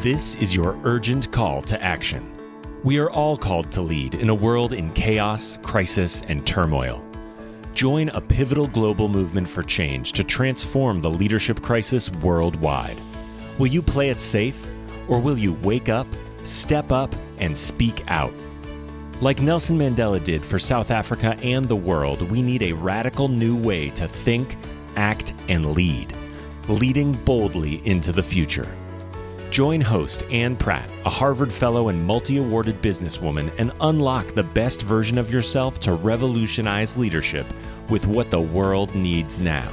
This is your urgent call to action. We are all called to lead in a world in chaos, crisis, and turmoil. Join a pivotal global movement for change to transform the leadership crisis worldwide. Will you play it safe, or will you wake up, step up, and speak out? Like Nelson Mandela did for South Africa and the world, we need a radical new way to think, act, and lead, leading boldly into the future. Join host Anne Pratt, a Harvard Fellow and multi-awarded businesswoman, and unlock the best version of yourself to revolutionize leadership with what the world needs now.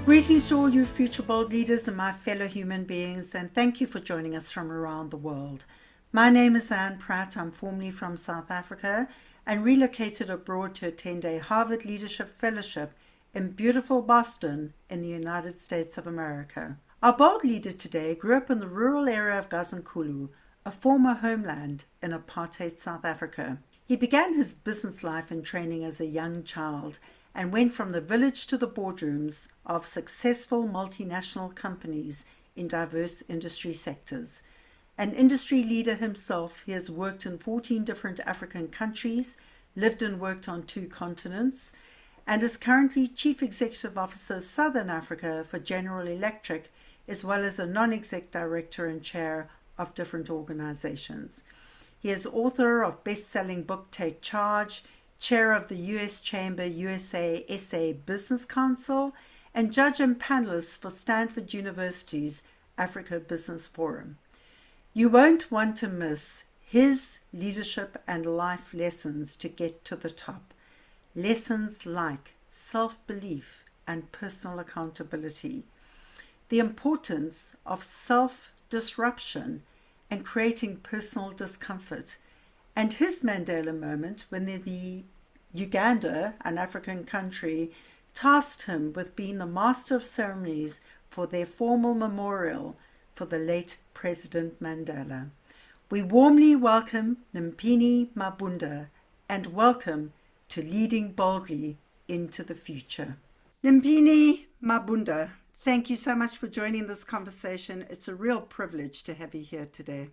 Greetings to all you future bold leaders and my fellow human beings, and thank you for joining us from around the world. My name is Anne Pratt. I'm formerly from South Africa and relocated abroad to attend a Harvard Leadership Fellowship in beautiful Boston in the United States of America. Our bold leader today grew up in the rural area of Gazankulu, a former homeland in apartheid South Africa. He began his business life and training as a young child and went from the village to the boardrooms of successful multinational companies in diverse industry sectors. An industry leader himself, he has worked in 14 different African countries, lived and worked on 2 continents, and is currently Chief Executive Officer Southern Africa for General Electric, as well as a non-exec director and chair of different organizations. He is author of best-selling book Take Charge, chair of the U.S. Chamber USA SA Business Council, and judge and panelist for Stanford University's Africa Business Forum. You won't want to miss his leadership and life lessons to get to the top. Lessons like self-belief and personal accountability, the importance of self-disruption and creating personal discomfort, and his Mandela moment when the Uganda, an African country, tasked him with being the master of ceremonies for their formal memorial for the late President Mandela. We warmly welcome Nyimpini Mabunda and welcome to leading boldly into the future. Nyimpini Mabunda, thank you so much for joining this conversation. It's a real privilege to have you here today.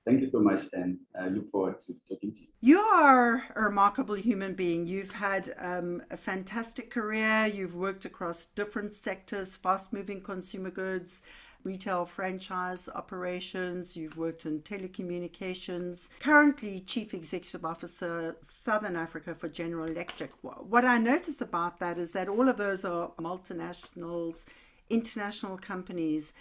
Thank you so much, and I look forward to talking to you. You are a remarkable human being. You've had a fantastic career. You've worked across different sectors, fast-moving consumer goods, retail franchise operations. You've worked in telecommunications. Currently, Chief Executive Officer, Southern Africa for General Electric. What I notice about that is that all of those are multinationals, international companies.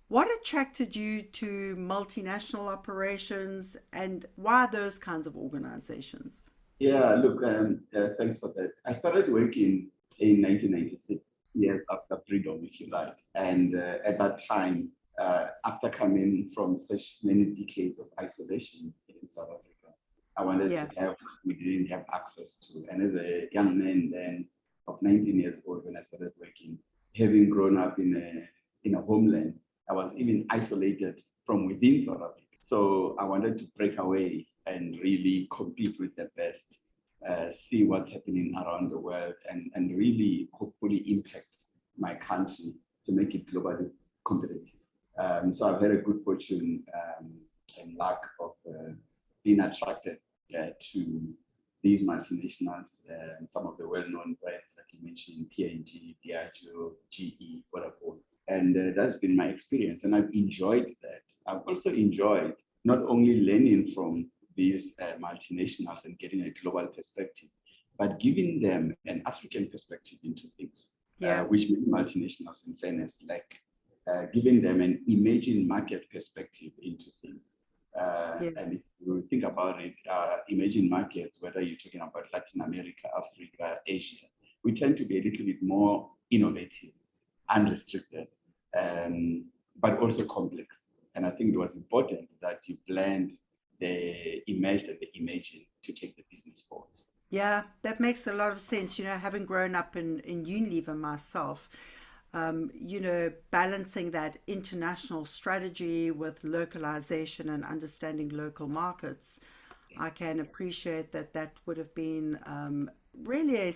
What attracted you to multinational operations, and why those kinds of organizations? Yeah, look, thanks for that. I started working in 1996, years after freedom, if you like. And at that time, after coming from such many decades of isolation in South Africa, I wanted to have, we didn't have access to. And as a young man then of 19 years old, when I started working, having grown up in a homeland, I was even isolated from within South Africa. So I wanted to break away and really compete with the best, see what's happening around the world, and really hopefully impact my country to make it globally competitive. So I've had a good fortune and luck of being attracted to these multinationals and some of the well-known brands, like you mentioned, P&G, Diageo, GE, Vodafone. And that's been my experience, and I've enjoyed that. I've also enjoyed not only learning from these multinationals and getting a global perspective, but giving them an African perspective into things, which many multinationals, in fairness, giving them an emerging market perspective into things. And if you think about it, emerging markets, whether you're talking about Latin America, Africa, Asia, we tend to be a little bit more innovative, unrestricted, but also complex. And I think it was important that you blend the emerged and the emerging to take the business forward. Yeah, that makes a lot of sense. You know, having grown up in Unilever myself, balancing that international strategy with localization and understanding local markets, I can appreciate that would have been really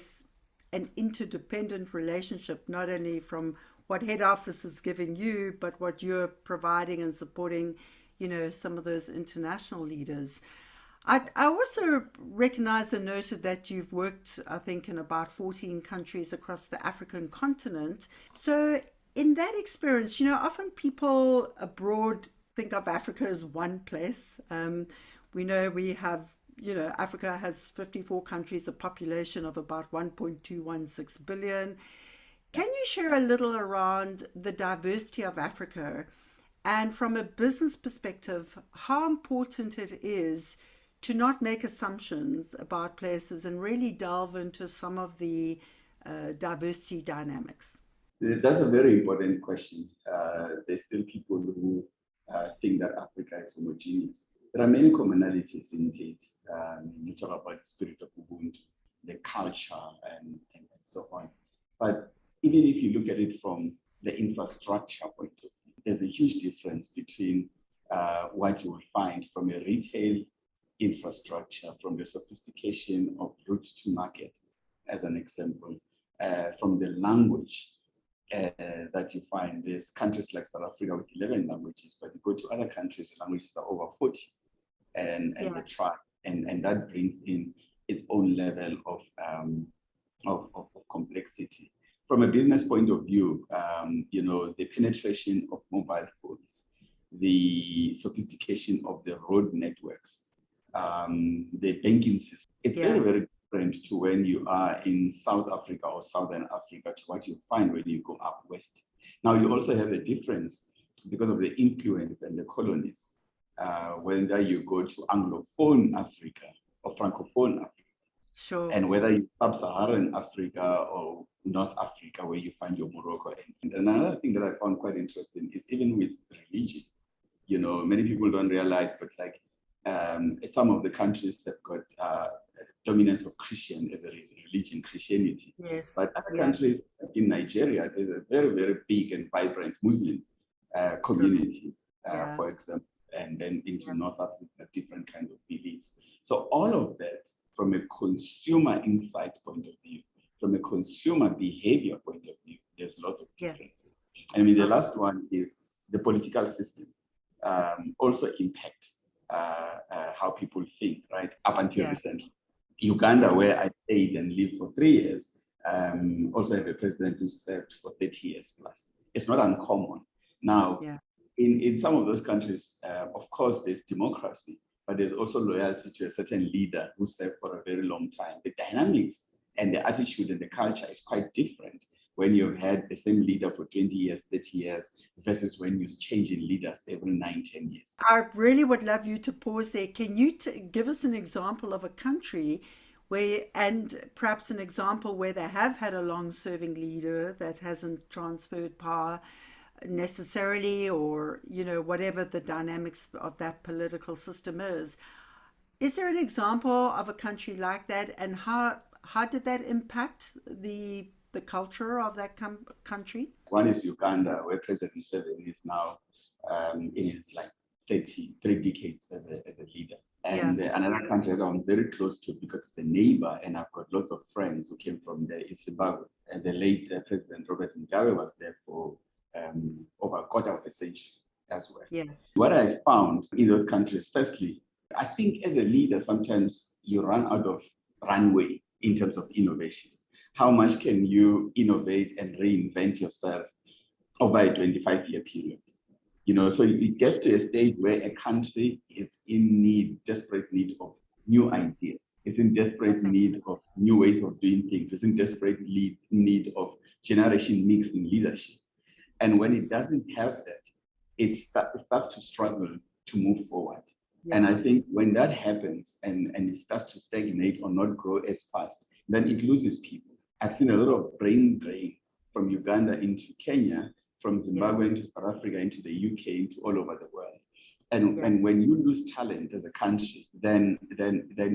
an interdependent relationship, not only from what head office is giving you, but what you're providing and supporting, some of those international leaders. I also recognize and noted that you've worked, I think, in about 14 countries across the African continent. So, in that experience, often people abroad think of Africa as one place. We know we have, Africa has 54 countries, a population of about 1.216 billion. Can you share a little around the diversity of Africa and from a business perspective, how important it is to not make assumptions about places and really delve into some of the diversity dynamics? That's a very important question. There's still people who think that Africa is homogeneous. There are many commonalities indeed. You talk about the spirit of Ubuntu, the culture, and so on. But even if you look at it from the infrastructure point of view, there's a huge difference between what you will find from a retail infrastructure, from the sophistication of route to market, as an example, from the language that you find. There's countries like South Africa with 11 languages, but you go to other countries, the languages are over 40, and the tribe, and that brings in its own level of complexity. From a business point of view, the penetration of mobile phones, the sophistication of the road networks, the banking system, it's very, very different to when you are in South Africa or Southern Africa to what you find when you go up west. Now, you also have a difference because of the influence and the colonies, whether you go to Anglophone Africa or Francophone Africa. Sure. And whether you sub-Saharan Africa or North Africa, where you find your Morocco. And another thing that I found quite interesting is even with religion, many people don't realize, but like some of the countries have got dominance of Christian as a religion, Christianity. Yes. But other countries, like in Nigeria, there's a very, very big and vibrant Muslim community, for example, and then into North Africa, different kinds of beliefs. So all of that, from a consumer insights point of view, from a consumer behavior point of view, there's lots of differences. I mean, the last one is the political system also impact how people think, right? Up until recently. Uganda, where I stayed and lived for 3 years, also have a president who served for 30 years plus. It's not uncommon. Now, in some of those countries, of course, there's democracy, but there's also loyalty to a certain leader who served for a very long time. The dynamics and the attitude and the culture is quite different when you've had the same leader for 20 years, 30 years, versus when you're changing leaders every 9, 10 years. I really would love you to pause there. Can you give us an example of a country where, and perhaps an example where they have had a long-serving leader that hasn't transferred power necessarily, or whatever the dynamics of that political system is? Is there an example of a country like that, and how did that impact the culture of that country? One is Uganda, where President Museveni is now in his 33 decades as a leader. And another country that I'm very close to because it's a neighbor, and I've got lots of friends who came from there, is Zimbabwe. And the late President Robert Mugabe was there for over a quarter of a century as well. What I found in those countries, firstly, I think as a leader, sometimes you run out of runway in terms of innovation. How much can you innovate and reinvent yourself over a 25-year period? So it gets to a stage where a country is in desperate need of new ideas. It's in desperate need of new ways of doing things. It's in desperate need of generation mix in leadership. And when it doesn't have that, it starts to struggle to move forward. And I think when that happens and it starts to stagnate or not grow as fast, then it loses people. I've seen a lot of brain drain from Uganda into Kenya, from Zimbabwe into South Africa, into the UK, into all over the world. And when you lose talent as a country, then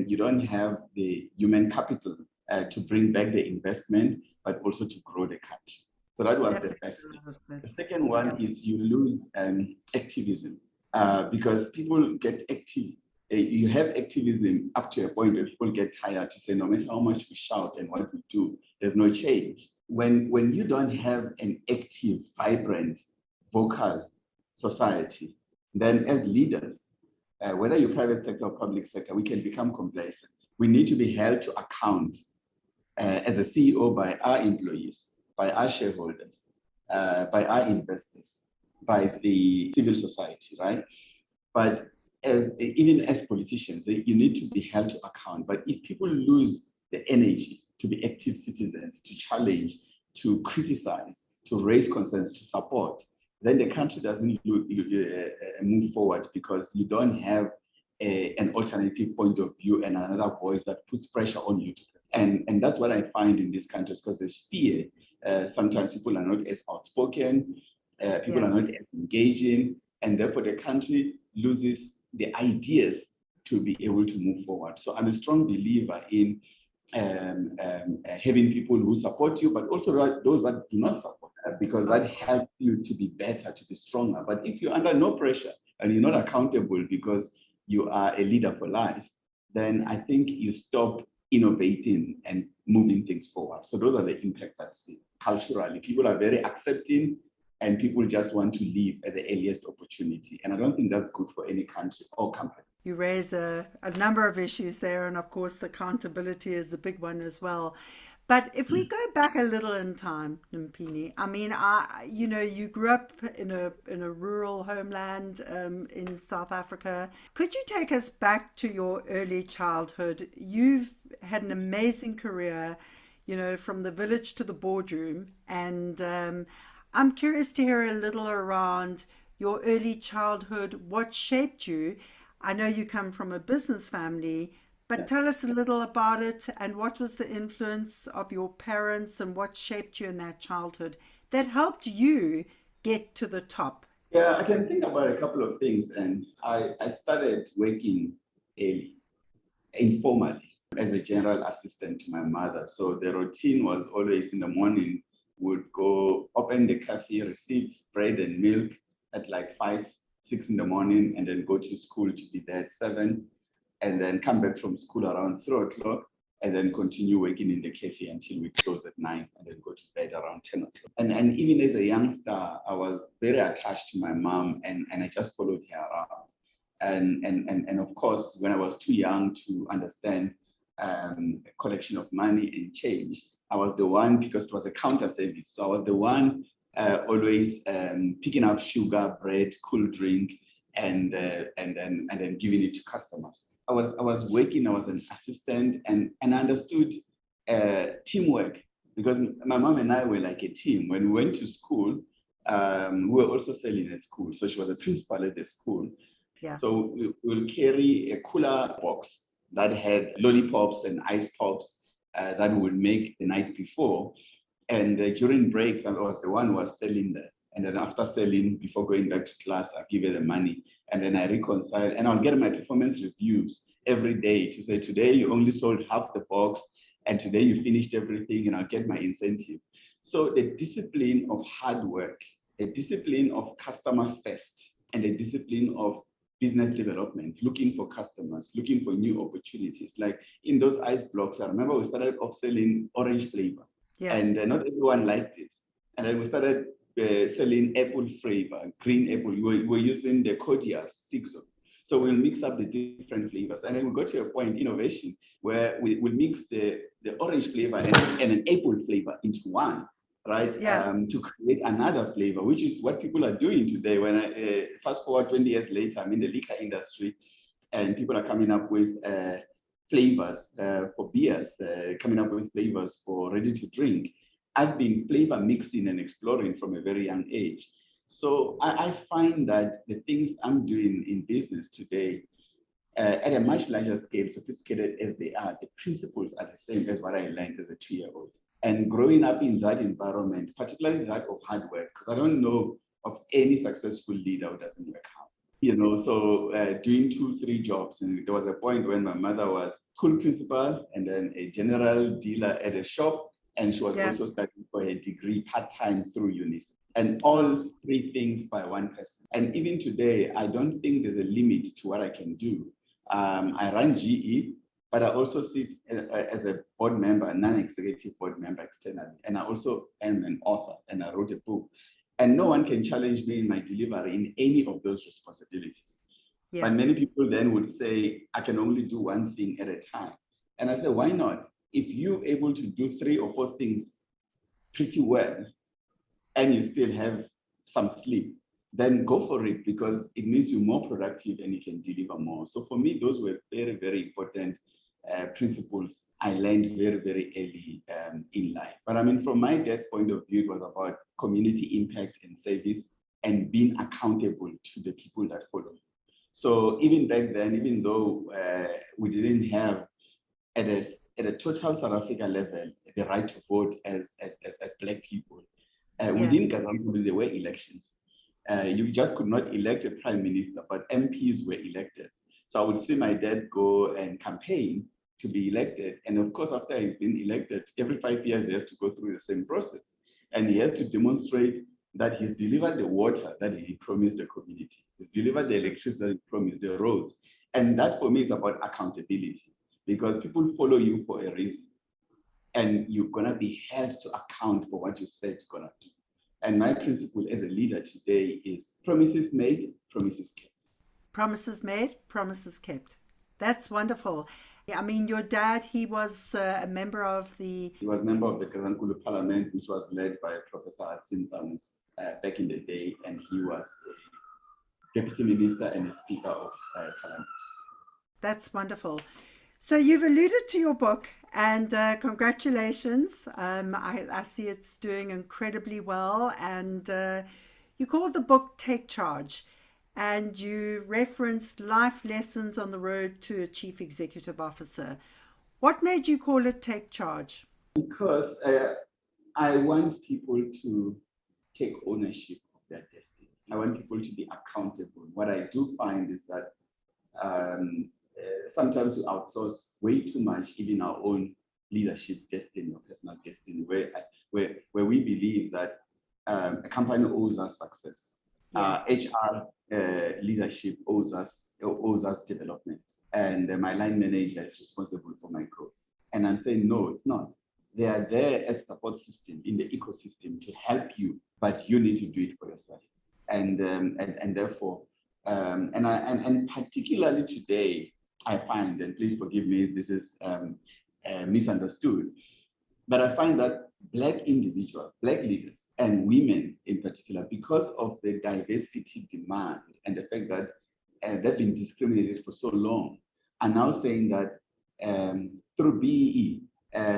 you don't have the human capital to bring back the investment, but also to grow the country. So that was the first thing. The second one is you lose activism because people get active you have activism up to a point where people get tired to say, no matter how much we shout and what we do, there's no change. When you don't have an active, vibrant, vocal society, then as leaders, whether you're private sector or public sector, we can become complacent. We need to be held to account as a CEO by our employees, by our shareholders, by our investors, by the civil society, right? But even as politicians, you need to be held to account. But if people lose the energy to be active citizens, to challenge, to criticize, to raise concerns, to support, then the country doesn't move forward, because you don't have an alternative point of view and another voice that puts pressure on you. And that's what I find in these countries, because there's fear. Sometimes people are not as outspoken, people are not as engaging, and therefore the country loses the ideas to be able to move forward. So I'm a strong believer in having people who support you, but also those that do not support, because that helps you to be better, to be stronger. But if you're under no pressure and you're not accountable because you are a leader for life, then I think you stop innovating and moving things forward. So those are the impacts I've seen. Culturally, people are very accepting, and people just want to leave at the earliest opportunity. And I don't think that's good for any country or company. You raise a number of issues there, and of course, accountability is a big one as well. But if we go back a little in time, Nyimpini, I mean, you grew up in a rural homeland in South Africa. Could you take us back to your early childhood? You've had an amazing career, from the village to the boardroom, and I'm curious to hear a little around your early childhood. What shaped you? I know you come from a business family, but tell us a little about it, and what was the influence of your parents and what shaped you in that childhood that helped you get to the top? Yeah, I can think about a couple of things. And I started working early, informally, as a general assistant to my mother. So the routine was always in the morning, would go open the cafe, receive bread and milk at like 5, 6 in the morning, and then go to school to be there at 7, and then come back from school around 3 o'clock, and then continue working in the cafe until we close at 9, and then go to bed around 10 o'clock. And even as a youngster, I was very attached to my mom, and I just followed her around. And of course, when I was too young to understand a collection of money and change, I was the one, because it was a counter service, so I was the one always picking up sugar, bread, cool drink, and then giving it to customers. I was working, I was an assistant, and I understood teamwork, because my mom and I were like a team. When we went to school, we were also selling at school. So she was a principal at the school. Yeah. So we'll carry a cooler box that had lollipops and ice pops that we would make the night before. And during breaks, I was the one who was selling that. And then after selling, before going back to class, I give her the money. And then I reconcile, and I'll get my performance reviews every day to say, today you only sold half the box, and today you finished everything, and I'll get my incentive. So the discipline of hard work, the discipline of customer first, and the discipline of business development, looking for customers, looking for new opportunities. Like in those ice blocks, I remember we started off selling orange flavor, and not everyone liked it. And then we started selling apple flavor, green apple. We're using the cordial 6. So we'll mix up the different flavors. And then we got to a point, innovation, where we mix the orange flavor and an apple flavor into one, right? To create another flavor, which is what people are doing today. When I fast forward 20 years later, I'm in the liquor industry, and people are coming up with flavors for beers, coming up with flavors for ready to drink. I've been flavor mixing and exploring from a very young age. So I find that the things I'm doing in business today, at a much larger scale, sophisticated as they are, the principles are the same as what I learned as a 2-year-old. And growing up in that environment, particularly that of hard work, because I don't know of any successful leader who doesn't work hard. So doing 2, 3 jobs. And there was a point when my mother was school principal and then a general dealer at a shop. And she was also studying for a degree part-time through UNICEF. And all 3 things by one person. And even today, I don't think there's a limit to what I can do. I run GE, but I also sit as a board member, non-executive board member externally. And I also am an author, and I wrote a book. And no one can challenge me in my delivery in any of those responsibilities. Yeah. But many people then would say, I can only do one thing at a time. And I say, why not? If you're able to do 3 or 4 things pretty well, and you still have some sleep, then go for it, because it means you're more productive and you can deliver more. So for me, those were very, very important principles I learned very, very early in life. But I mean, from my dad's point of view, it was about community impact and service and being accountable to the people that follow. So even back then, even though we didn't have at a total South Africa level the right to vote as Black people, within Gazankulu there were elections. You just could not elect a prime minister, but MPs were elected. So I would see my dad go and campaign to be elected. And of course, after he's been elected, every 5 years, he has to go through the same process. And he has to demonstrate that he's delivered the water that he promised the community. He's delivered the electricity that he promised, the roads. And that for me is about accountability, because people follow you for a reason. And you're gonna be held to account for what you said you're gonna do. And my principle as a leader today is promises made, promises kept. Promises made, promises kept. That's wonderful. I mean, your dad, he was a member of the... He was a member of the Gazankulu Parliament, which was led by Professor Atsin back in the day, and he was a deputy minister and a speaker of Parliament. That's wonderful. So you've alluded to your book, and congratulations. I see it's doing incredibly well. And you called the book Take Charge, and you referenced life lessons on the road to a chief executive officer. What made you call it Take Charge? Because I want people to take ownership of their destiny. I want people to be accountable. What I do find is that sometimes we outsource way too much, even our own leadership destiny or personal destiny, where we believe that a company owes us success. HR leadership owes us development, and my line manager is responsible for my growth. And I'm saying, no, it's not. They are there as support system in the ecosystem to help you, but you need to do it for yourself. And therefore, and particularly today, I find, and please forgive me, this is misunderstood, but I find that Black individuals, Black leaders, and women in particular, because of the diversity demand and the fact that they've been discriminated for so long, are now saying that through BEE,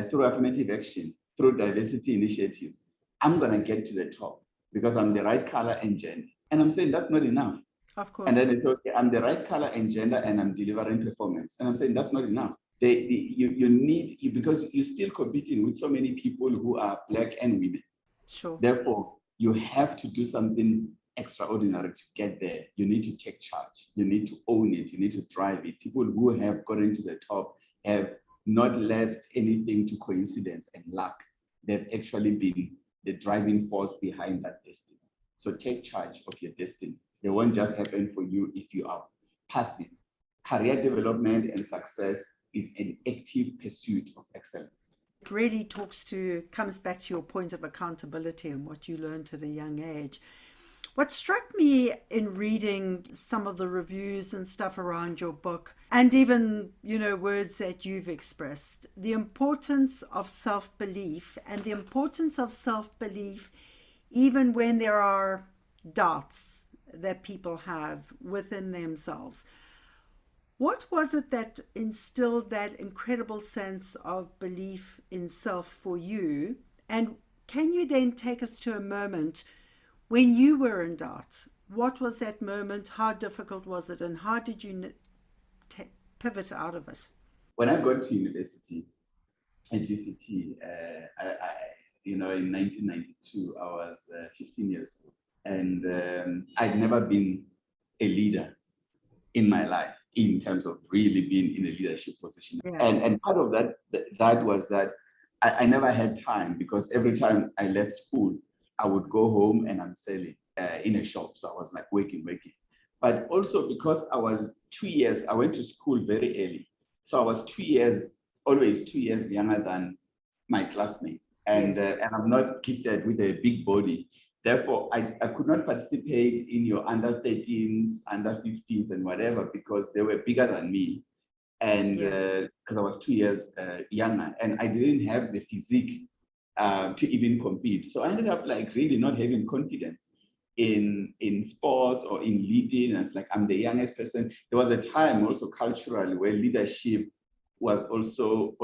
through affirmative action, through diversity initiatives, I'm going to get to the top because I'm the right color and gender. And I'm saying that's not enough. Of course. And then it's okay, I'm the right color and gender and I'm delivering performance. And I'm saying that's not enough. You need, because you're still competing with so many people who are Black and women. Sure. Therefore, you have to do something extraordinary to get there. You need to take charge. You need to own it. You need to drive it. People who have gotten to the top have not left anything to coincidence and luck. They've actually been the driving force behind that destiny. So take charge of your destiny. They won't just happen for you if you are passive. Career development and success is an active pursuit of excellence. It really comes back to your point of accountability and what you learned at a young age. What struck me in reading some of the reviews and stuff around your book, and even, words that you've expressed, the importance of self-belief, and the importance of self-belief even when there are doubts that people have within themselves. What was it that instilled that incredible sense of belief in self for you? And can you then take us to a moment when you were in doubt? What was that moment? How difficult was it? And how did you pivot out of it? When I got to university at UCT, in 1992, I was 15 years old. And I'd never been a leader in my life in terms of really being in a leadership position. Yeah. And part of that was that I never had time, because every time I left school, I would go home and I'm selling in a shop. So I was like working. but also because I was 2 years, I went to school very early. So I was 2 years, always 2 years younger than my classmates. And, Yes. and I'm not gifted with a big body. Therefore, I could not participate in your under 13s, under 15s, and whatever, because they were bigger than me. And because I was 2 years younger, and I didn't have the physique to even compete. So I ended up like really not having confidence in sports or in leading. It's like I'm the youngest person. There was a time also culturally where leadership was also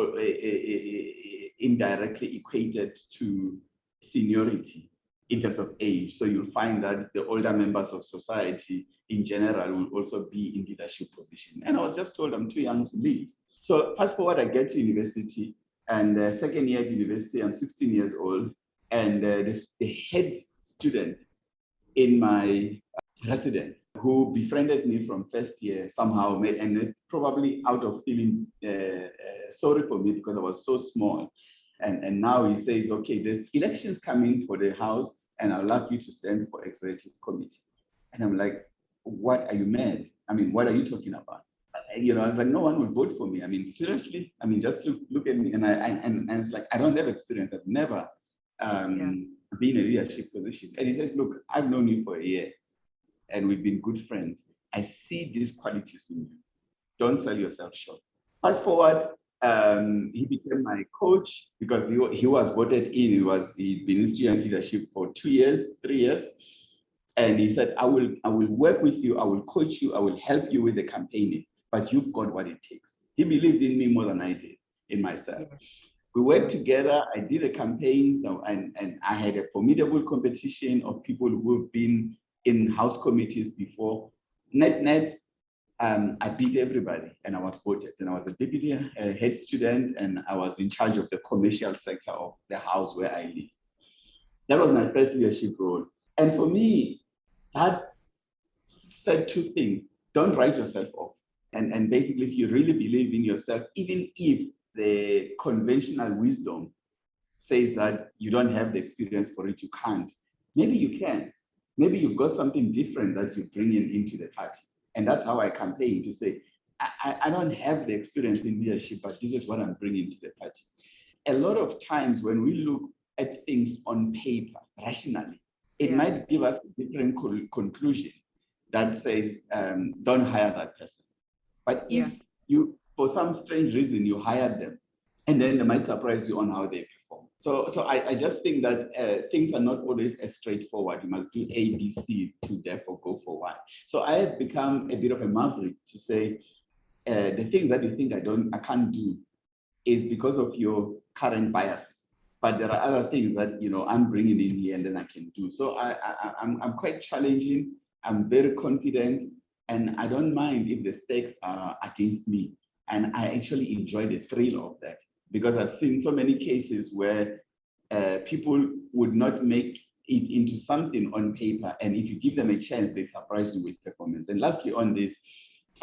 indirectly equated to seniority in terms of age. So you'll find that the older members of society in general will also be in leadership position. And I was just told I'm too young to lead. So fast forward, I get to university, and second year at university, I'm 16 years old, and the head student in my residence who befriended me from first year somehow made, and probably out of feeling sorry for me because I was so small. And now he says, okay, there's elections coming for the house, and I'd love you to stand for executive committee. And I'm like, what, are you mad? I mean, what are you talking about? You know, I was like, no one will vote for me. I mean, seriously. I mean, just look at me. And it's like, I don't have experience. I've never been in a leadership position. And he says, look, I've known you for a year, and we've been good friends. I see these qualities in you. Don't sell yourself short. Fast forward, he became my coach because he was voted in. He'd been in student leadership for 2 years, 3 years. And he said, I will work with you, I will coach you, I will help you with the campaigning, but you've got what it takes. He believed in me more than I did in myself. Yeah. We worked together, I did the campaigns, and I had a formidable competition of people who've been in house committees before. Net, I beat everybody, and I was voted. And I was a deputy head student, and I was in charge of the commercial sector of the house where I live. That was my first leadership role. And for me, that said two things. Don't write yourself off. And basically, if you really believe in yourself, even if the conventional wisdom says that you don't have the experience for it, you can't. Maybe you can. Maybe you've got something different that you bring into the party. And that's how I campaign to say, I don't have the experience in leadership, but this is what I'm bringing to the party. A lot of times when we look at things on paper, rationally, it might give us a different conclusion that says, don't hire that person. But if you, for some strange reason, you hired them, and then they might surprise you on how they perform. So I just think that things are not always as straightforward. You must do A, B, C to therefore go for Y. So I have become a bit of a maverick to say, the things that you think I can't do is because of your current biases. But there are other things that I'm bringing in here and then I can do. So I'm quite challenging. I'm very confident, and I don't mind if the stakes are against me. And I actually enjoy the thrill of that, because I've seen so many cases where people would not make it into something on paper, and if you give them a chance, they surprise you with performance. And lastly on this,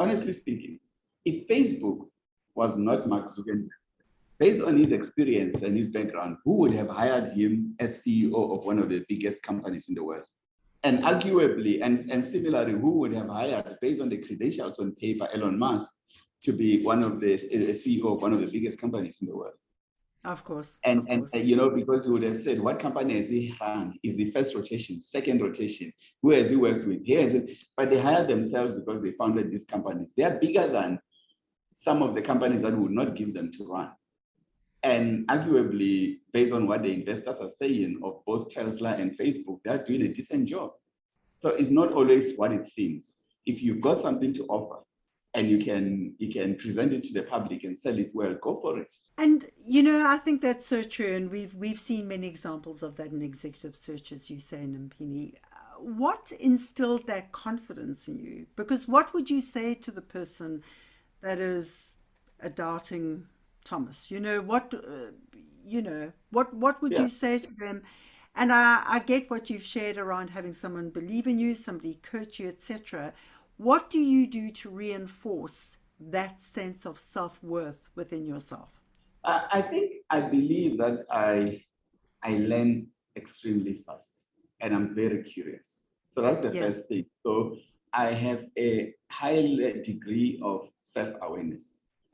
honestly speaking, if Facebook was not Mark Zuckerberg, based on his experience and his background, who would have hired him as CEO of one of the biggest companies in the world? And arguably, and similarly, who would have hired, based on the credentials on paper, Elon Musk to be one of the CEO of one of the biggest companies in the world? Of course. And because you would have said, what company has he run? Is the first rotation, second rotation? Who has he worked with? But they hired themselves because they founded these companies. They are bigger than some of the companies that would not give them to run. And arguably, based on what the investors are saying of both Tesla and Facebook, they're doing a decent job. So it's not always what it seems. If you've got something to offer and you can present it to the public and sell it well, go for it. And I think that's so true, and we've seen many examples of that in executive search, as you say, Nyimpini. What instilled that confidence in you? Because what would you say to the person that is a doubting Thomas? What would you say to them? And I get what you've shared around having someone believe in you, somebody coach you, etc. What do you do to reinforce that sense of self-worth within yourself? I believe that I learn extremely fast, and I'm very curious. So that's the first thing. So I have a high degree of self-awareness.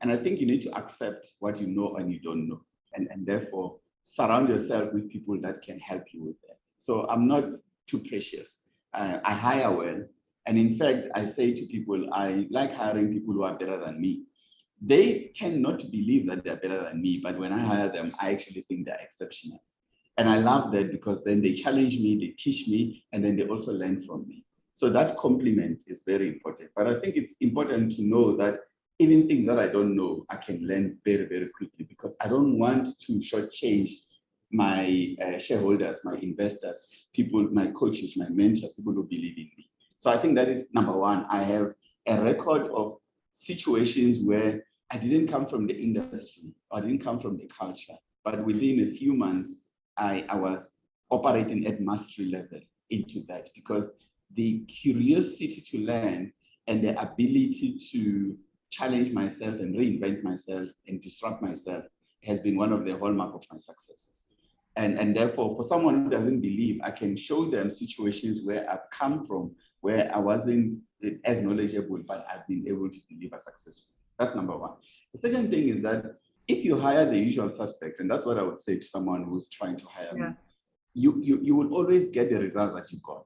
And I think you need to accept what you know and you don't know. And therefore, surround yourself with people that can help you with that. So I'm not too precious. I hire well. And in fact, I say to people, I like hiring people who are better than me. They tend not to believe that they're better than me, but when I hire them, I actually think they're exceptional. And I love that because then they challenge me, they teach me, and then they also learn from me. So that compliment is very important. But I think it's important to know that even things that I don't know, I can learn very, very quickly because I don't want to shortchange my shareholders, my investors, people, my coaches, my mentors, people who believe in me. So I think that is number one. I have a record of situations where I didn't come from the industry, or I didn't come from the culture, but within a few months, I was operating at mastery level into that because the curiosity to learn and the ability to challenge myself and reinvent myself and disrupt myself has been one of the hallmarks of my successes. And therefore, for someone who doesn't believe, I can show them situations where I've come from, where I wasn't as knowledgeable, but I've been able to deliver successfully. That's number one. The second thing is that if you hire the usual suspects, and that's what I would say to someone who's trying to hire me, you will always get the results that you got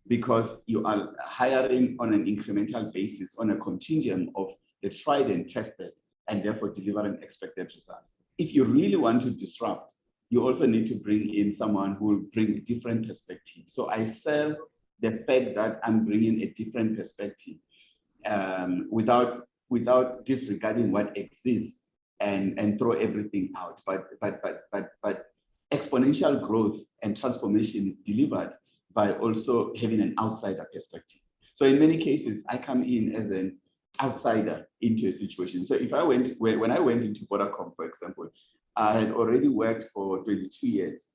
because you are hiring on an incremental basis on a continuum of the tried and tested and therefore delivering expected results. If you really want to disrupt, you also need to bring in someone who will bring a different perspective. So I sell the fact that I'm bringing a different perspective without disregarding what exists and throw everything out. But exponential growth and transformation is delivered by also having an outsider perspective. So in many cases, I come in as an outsider into a situation. So if I went, when I went into Boardroom, for example, I had already worked for 22 years,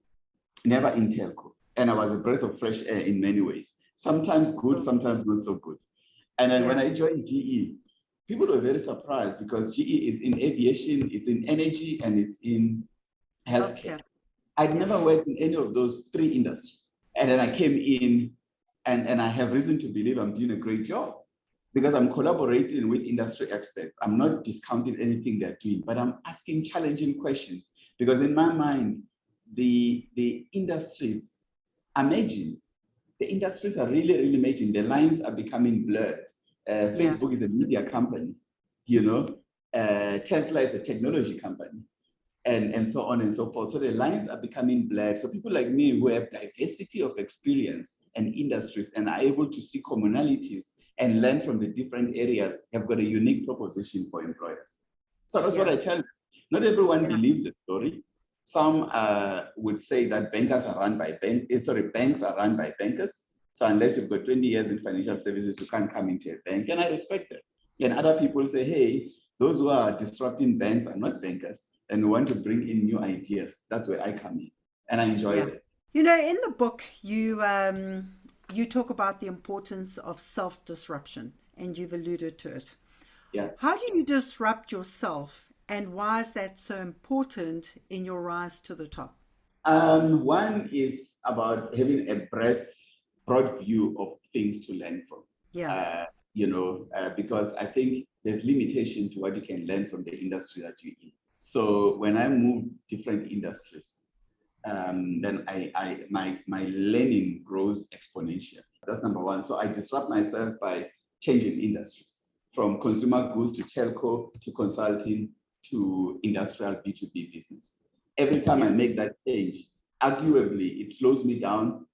never in telco. And I was a breath of fresh air in many ways. Sometimes good, sometimes not so good. And then when I joined GE, people were very surprised because GE is in aviation, it's in energy, and it's in healthcare. I'd never worked in any of those three industries. And then I came in and I have reason to believe I'm doing a great job because I'm collaborating with industry experts. I'm not discounting anything they're doing, but I'm asking challenging questions because in my mind, the industries are merging. The industries are really, really merging. The lines are becoming blurred. Facebook is a media company, Tesla is a technology company, and so on and so forth. So the lines are becoming blurred. So people like me who have diversity of experience and industries and are able to see commonalities and learn from the different areas have got a unique proposition for employers. So that's what I tell them. Not everyone believes the story. Some would say that banks are run by bankers. So unless you've got 20 years in financial services, you can't come into a bank. And I respect that. And other people say, hey, those who are disrupting banks are not bankers and we want to bring in new ideas. That's where I come in. And I enjoy it. You know, in the book, you talk about the importance of self-disruption, and you've alluded to it. How do you disrupt yourself, and why is that so important in your rise to the top? One is about having a broad view of things to learn from. Because I think there's limitation to what you can learn from the industry that you're in. So when I move different industries, then my learning grows exponentially. That's number one. So I disrupt myself by changing industries from consumer goods to telco to consulting to industrial B2B business. Every time I make that change, arguably it slows me down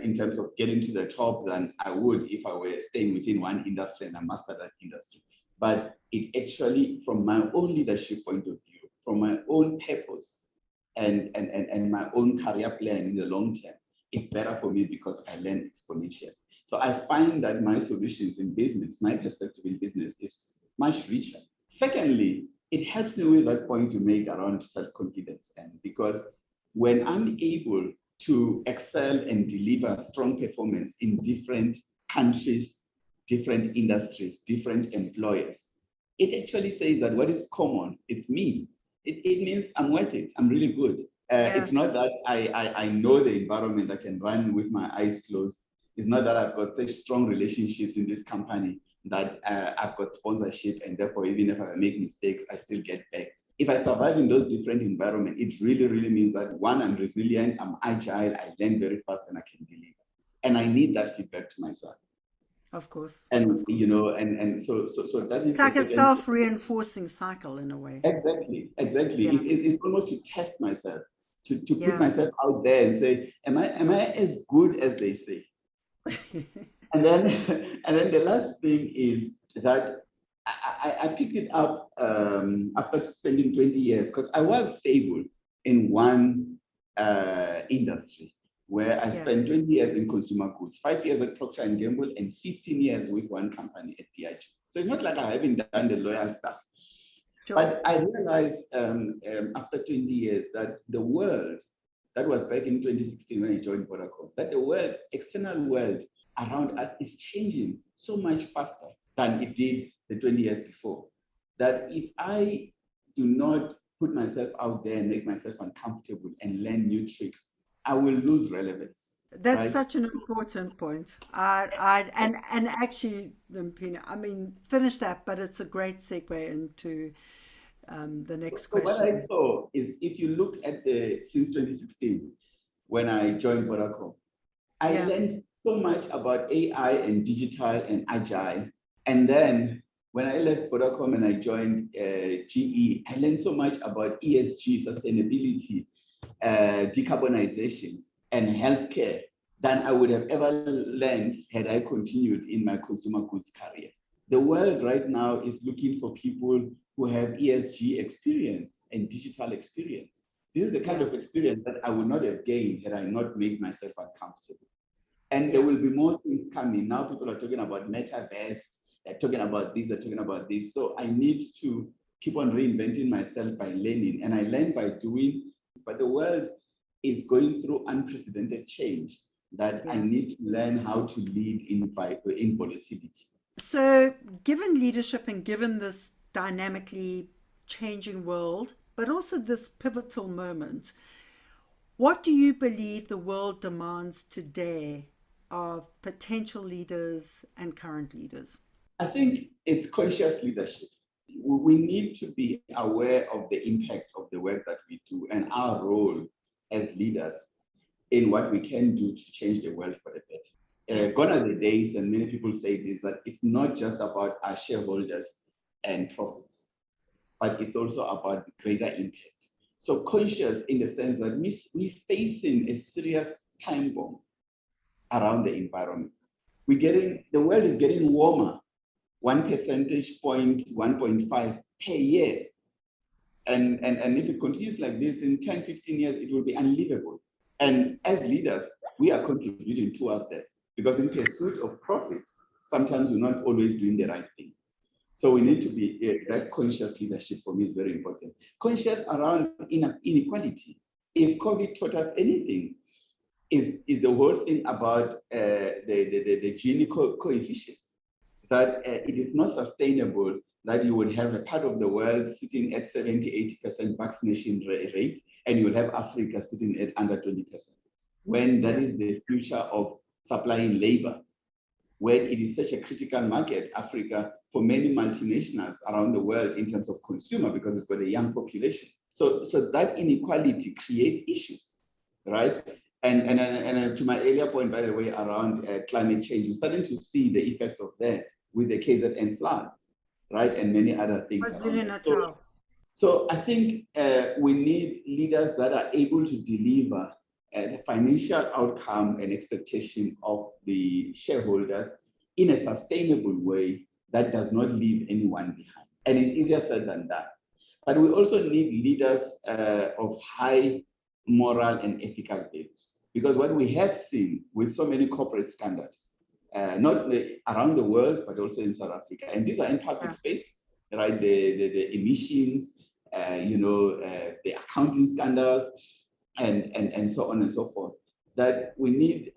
in terms of getting to the top than I would if I were staying within one industry and I master that industry. But it actually, from my own leadership point of view, from my own purpose, and my own career plan in the long term, it's better for me because I learn exponentially. So I find that my solutions in business, my perspective in business is much richer. Secondly, it helps me with that point you made around self-confidence. And because when I'm able to excel and deliver strong performance in different countries, different industries, different employers, it actually says that what is common, it's me. It means I'm worth it. I'm really good. It's not that I know the environment. I can run with my eyes closed. It's not that I've got such strong relationships in this company that I've got sponsorship, and therefore, even if I make mistakes, I still get backed. If I survive in those different environments, it really, really means that one, I'm resilient, I'm agile, I learn very fast, and I can deliver. And I need that feedback to myself. Of course. And Of course. and so that is It's like the a second. self-reinforcing cycle in a way. Exactly. Yeah. It's almost to test myself, to Yeah. put myself out there and say, am I as good as they say? And then and then the last thing is that I picked it up after spending 20 years, because I was stable in one industry where I spent 20 years in consumer goods, 5 years at Procter & Gamble, and 15 years with one company at DIG. So it's not like I haven't done the loyal stuff. Sure. But I realized after 20 years that the world, that was back in 2016 when I joined Boardroom, that the world, external world around us is changing so much faster than it did the 20 years before. That if I do not put myself out there and make myself uncomfortable and learn new tricks, I will lose relevance. That's right? such an important point. And actually, Nyimpini, I mean, finish that, but it's a great segue into the next So what I question. saw is, if you look at since 2016, when I joined Boardroom, I learned so much about AI and digital and agile. And then when I left Vodacom and I joined GE, I learned so much about ESG, sustainability, decarbonization, and healthcare than I would have ever learned had I continued in my consumer goods career. The world right now is looking for people who have ESG experience and digital experience. This is the kind of experience that I would not have gained had I not made myself uncomfortable. And there will be more things coming. Now people are talking about metaverse, they're talking about this, they're talking about this. So I need to keep on reinventing myself by learning. And I learn by doing, but the world is going through unprecedented change that I need to learn how to lead in volatility. So, given leadership and given this dynamically changing world, but also this pivotal moment, what do you believe the world demands today of potential leaders and current leaders? I think it's conscious leadership. We need to be aware of the impact of the work that we do and our role as leaders in what we can do to change the world for the better. Gone are the days, and many people say this, that it's not just about our shareholders and profits, but it's also about greater impact. So conscious in the sense that we're facing a serious time bomb around the environment. The world is getting warmer, 1 percentage point, 1.5 per year. And if it continues like this in 10, 15 years, it will be unlivable. And as leaders, we are contributing towards that, because in pursuit of profit, sometimes we're not always doing the right thing. So we need to be, that conscious leadership for me is very important. Conscious around inequality. If COVID taught us anything, is the whole thing about the Gini coefficient, that it is not sustainable that you would have a part of the world sitting at 70, 80% vaccination rate, and you will have Africa sitting at under 20%, when that is the future of supplying labor, where it is such a critical market, Africa, for many multinationals around the world in terms of consumer, because it's got a young population. So that inequality creates issues, right? And to my earlier point, by the way, around climate change, you're starting to see the effects of that with the KZN floods, right? And many other things. So I think we need leaders that are able to deliver the financial outcome and expectation of the shareholders in a sustainable way that does not leave anyone behind. And it's easier said than done. But we also need leaders of high moral and ethical values. Because what we have seen with so many corporate scandals, not around the world, but also in South Africa, and these are in public space, right? The emissions, the accounting scandals, and so on and so forth, that we need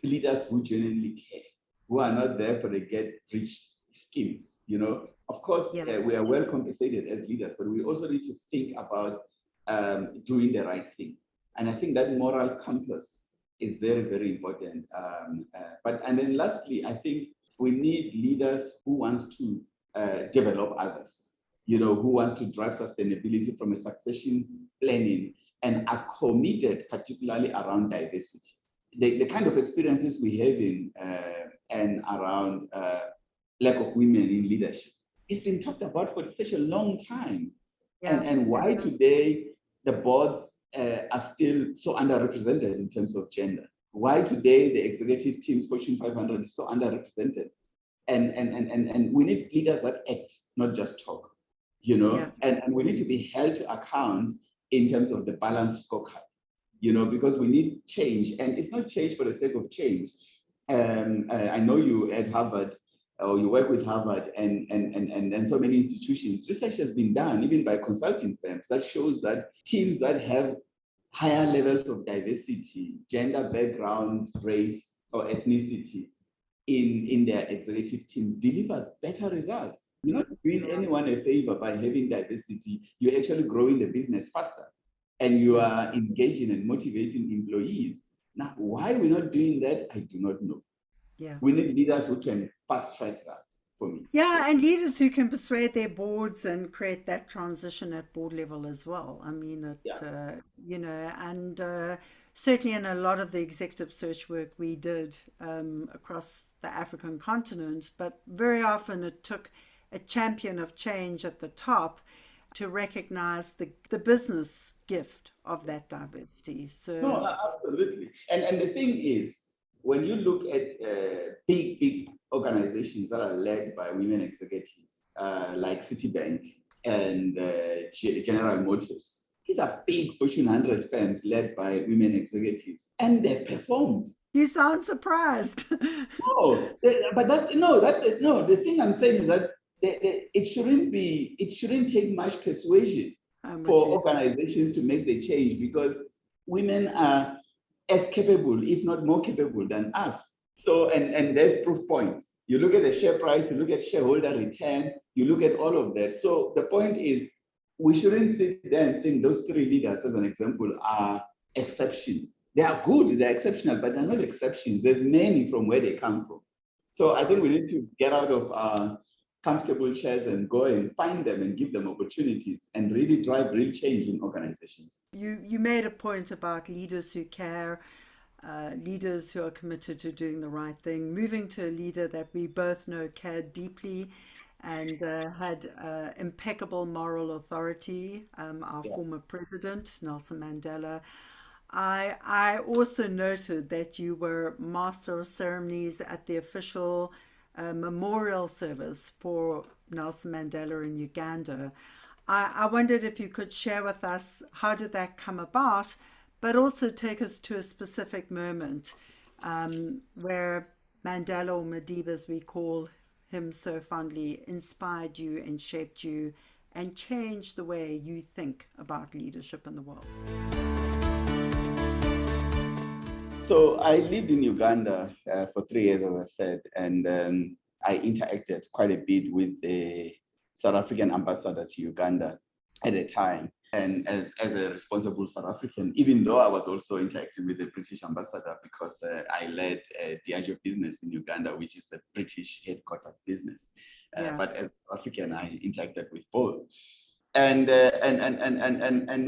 leaders who genuinely care, who are not there for the get-rich schemes. Of course, we are well compensated as leaders, but we also need to think about doing the right thing. And I think that moral compass is very, very important. And then lastly, I think we need leaders who wants to develop others, who wants to drive sustainability from a succession planning and are committed particularly around diversity. The kind of experiences we have in and around lack of women in leadership, it's been talked about for such a long time. Yeah. And why today the boards are still so underrepresented in terms of gender? Why today the executive teams, Fortune 500, is so underrepresented? And we need leaders that act, not just talk, Yeah. and we need to be held to account in terms of the balanced scorecard, because we need change, and it's not change for the sake of change. I know you at Harvard, or you work with Harvard and so many institutions. Research has been done, even by consulting firms, that shows that teams that have higher levels of diversity, gender background, race, or ethnicity in their executive teams delivers better results. You're not doing anyone a favor by having diversity. You're actually growing the business faster, and you are engaging and motivating employees. Now, why we're not doing that, I do not know. Yeah. We need leaders who can fast track that for me. Yeah, and leaders who can persuade their boards and create that transition at board level as well. I mean, certainly in a lot of the executive search work we did across the African continent, but very often it took a champion of change at the top to recognize the business gift of that diversity. So no, absolutely. And the thing is, when you look at big organizations that are led by women executives, like Citibank and General Motors, these are big Fortune 100 firms led by women executives, and they performed. You sound surprised. The thing I'm saying is that it shouldn't take much persuasion for organizations to make the change, because women are as capable, if not more capable than us. So, and there's proof points. You look at the share price, you look at shareholder return, you look at all of that. So the point is, we shouldn't sit there and think those three leaders, as an example, are exceptions. They are good, they're exceptional, but they're not exceptions. There's many from where they come from. So I think we need to get out of our comfortable chairs and go and find them and give them opportunities and really drive real change in organizations. You made a point about leaders who care, leaders who are committed to doing the right thing, moving to a leader that we both know cared deeply and had impeccable moral authority, our former president, Nelson Mandela. I also noted that you were master of ceremonies at the official memorial service for Nelson Mandela in Uganda. I wondered if you could share with us how did that come about, but also take us to a specific moment where Mandela, or Madiba as we call him so fondly, inspired you and shaped you and changed the way you think about leadership in the world. So I lived in Uganda for 3 years, as I said, and I interacted quite a bit with the South African ambassador to Uganda at the time. And as a responsible South African, even though I was also interacting with the British ambassador, because I led Diageo business in Uganda, which is a British headquartered business. But as South African, I interacted with both. And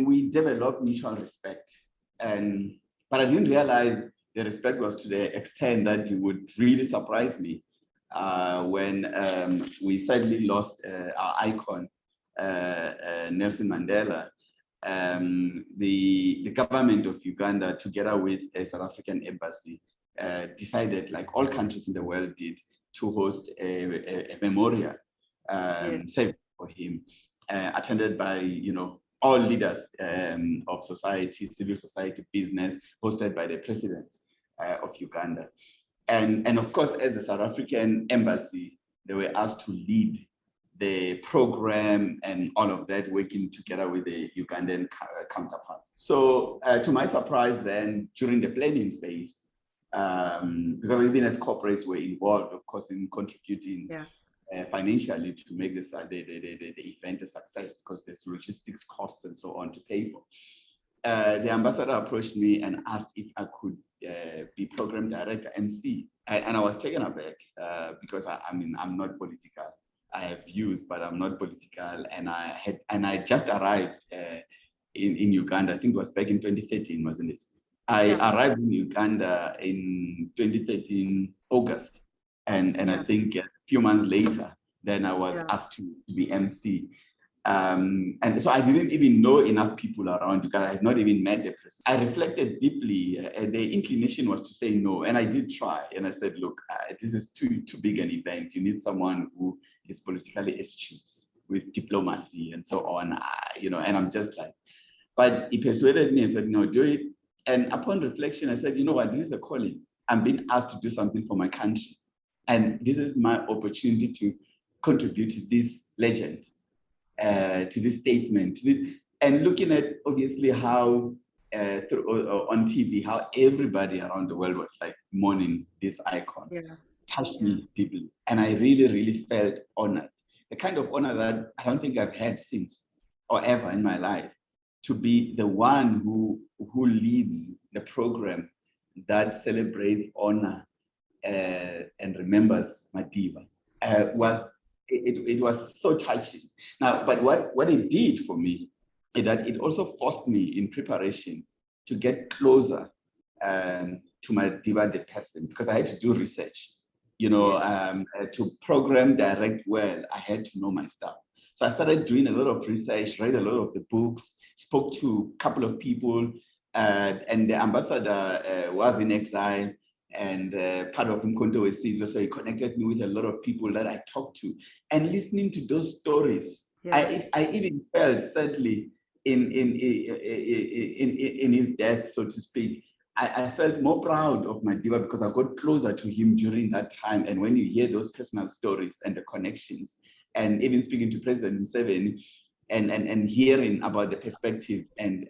we developed mutual respect. But I didn't realize the respect was to the extent that it would really surprise me when we sadly lost our icon, Nelson Mandela. The government of Uganda, together with a South African embassy, decided, like all countries in the world did, to host a memorial service for him, attended by all leaders of society, civil society, business, hosted by the president of Uganda. And of course, as the South African embassy, they were asked to lead the program and all of that, working together with the Ugandan counterparts. So to my surprise then, during the planning phase, because even as corporates were involved, of course, in contributing financially to make this the event a success, because there's logistics costs and so on to pay for. The ambassador approached me and asked if I could program director, MC. And I was taken aback because I mean, I'm not political. I have views, but I'm not political. And I just arrived in Uganda. I think it was back in 2013, wasn't it? I arrived in Uganda in 2013 August, and I think a few months later, then I was asked to be MC. And so I didn't even know enough people around Uganda. I had not even met the person. I reflected deeply. The inclination was to say no, and I did try. And I said, look, this is too big an event. You need someone who is politically astute with diplomacy and so on. And I'm just like, but he persuaded me and said, no, do it. And upon reflection, I said, you know what, this is a calling. I'm being asked to do something for my country. And this is my opportunity to contribute to this legend, to this statement, and looking at obviously how on TV, how everybody around the world was like mourning this icon, touched me deeply. And I really, really felt honored. The kind of honor that I don't think I've had since or ever in my life, to be the one who leads the program that celebrates, honor, and remembers Madiba. It was so touching. Now, but what it did for me is that it also forced me in preparation to get closer to Madiba the person, because I had to do research. To program direct well, I had to know my stuff. So I started doing a lot of research, read a lot of the books, spoke to a couple of people, and the ambassador was in exile, and part of Mkonto was Caesar, so he connected me with a lot of people that I talked to. And listening to those stories, I even felt, sadly, in his death, so to speak, I felt more proud of Madiba because I got closer to him during that time. And when you hear those personal stories and the connections, and even speaking to President Museveni and hearing about the perspective and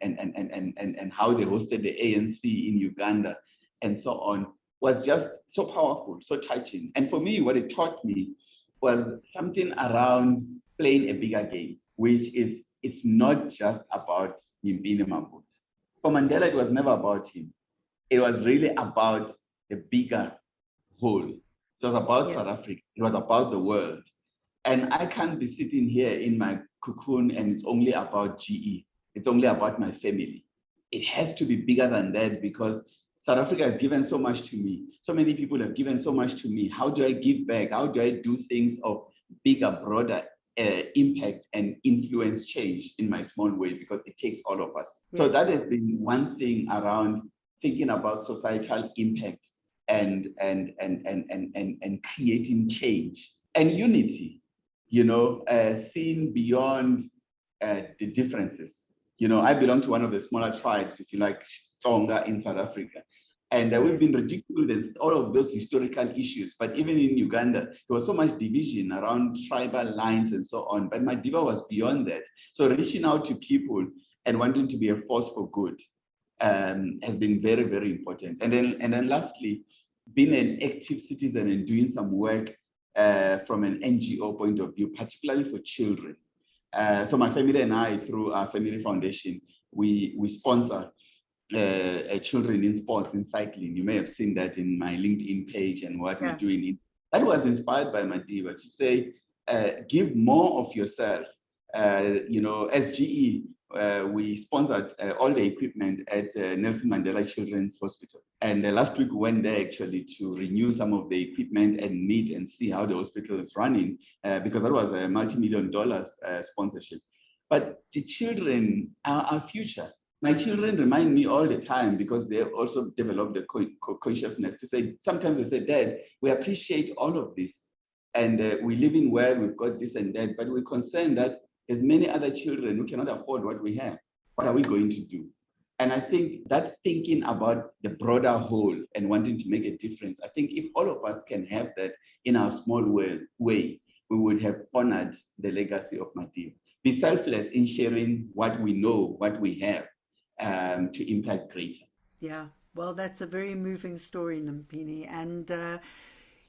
how they hosted the ANC in Uganda and so on, was just so powerful, so touching. And for me, what it taught me was something around playing a bigger game, which is, it's not just about Nyimpini Mabunda. For Mandela, it was never about him. It was really about the bigger whole. It was about South Africa. It was about the world. And I can't be sitting here in my cocoon and it's only about GE. It's only about my family. It has to be bigger than that, because South Africa has given so much to me. So many people have given so much to me. How do I give back? How do I do things of bigger, broader impact and influence change in my small way? Because it takes all of us. Yes. So that has been one thing around thinking about societal impact and creating change and unity. Seeing beyond the differences. I belong to one of the smaller tribes, if you like, Tsonga in South Africa. And we've been ridiculed in all of those historical issues. But even in Uganda, there was so much division around tribal lines and so on. But Madiba was beyond that. So reaching out to people and wanting to be a force for good has been very, very important. And then lastly, being an active citizen and doing some work from an NGO point of view, particularly for children. So my family and I, through our family foundation, we sponsor children in sports, in cycling. You may have seen that in my LinkedIn page and what we're doing. That was inspired by Madiba to say, give more of yourself. As GE, we sponsored all the equipment at Nelson Mandela Children's Hospital. And last week we went there actually to renew some of the equipment and meet and see how the hospital is running, because that was a multi-million-dollar sponsorship. But the children are our future. My children remind me all the time, because they also developed the consciousness to say, sometimes they say, Dad, we appreciate all of this. And we live in well, we've got this and that, but we're concerned that there's many other children who cannot afford what we have. What are we going to do? And I think that thinking about the broader whole and wanting to make a difference, I think if all of us can have that in our small way, we would have honored the legacy of Madiba. Be selfless in sharing what we know, what we have, to impact greater. Yeah, well, that's a very moving story, Nyimpini. And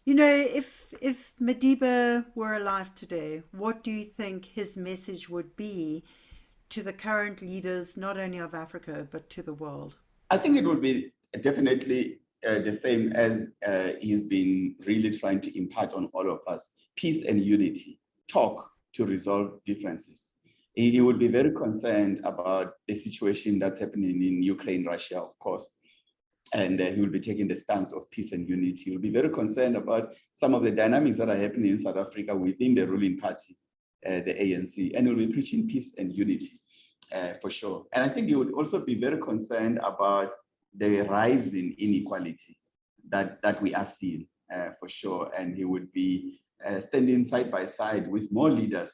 if Madiba were alive today, what do you think his message would be to the current leaders, not only of Africa, but to the world? I think it would be definitely the same as he's been really trying to impart on all of us: peace and unity, talk to resolve differences. He would be very concerned about the situation that's happening in Ukraine, Russia, of course, and he will be taking the stance of peace and unity. He will be very concerned about some of the dynamics that are happening in South Africa within the ruling party, the ANC, and he will be preaching peace and unity for sure. And I think he would also be very concerned about the rising inequality that we are seeing for sure. And he would be standing side by side with more leaders,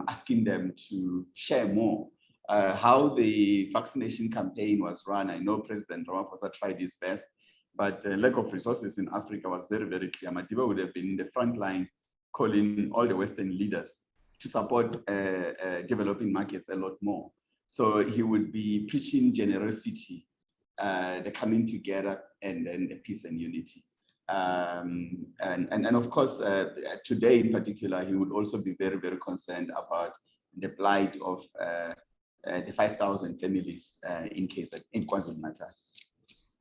asking them to share more. How the vaccination campaign was run, I know President Ramaphosa tried his best, but the lack of resources in Africa was very, very clear. Madiba would have been in the front line calling all the Western leaders to support developing markets a lot more. So he would be preaching generosity, the coming together, and then the peace and unity. And of course, today in particular, he would also be very, very concerned about the plight of the 5,000 families in KwaZulu-Natal.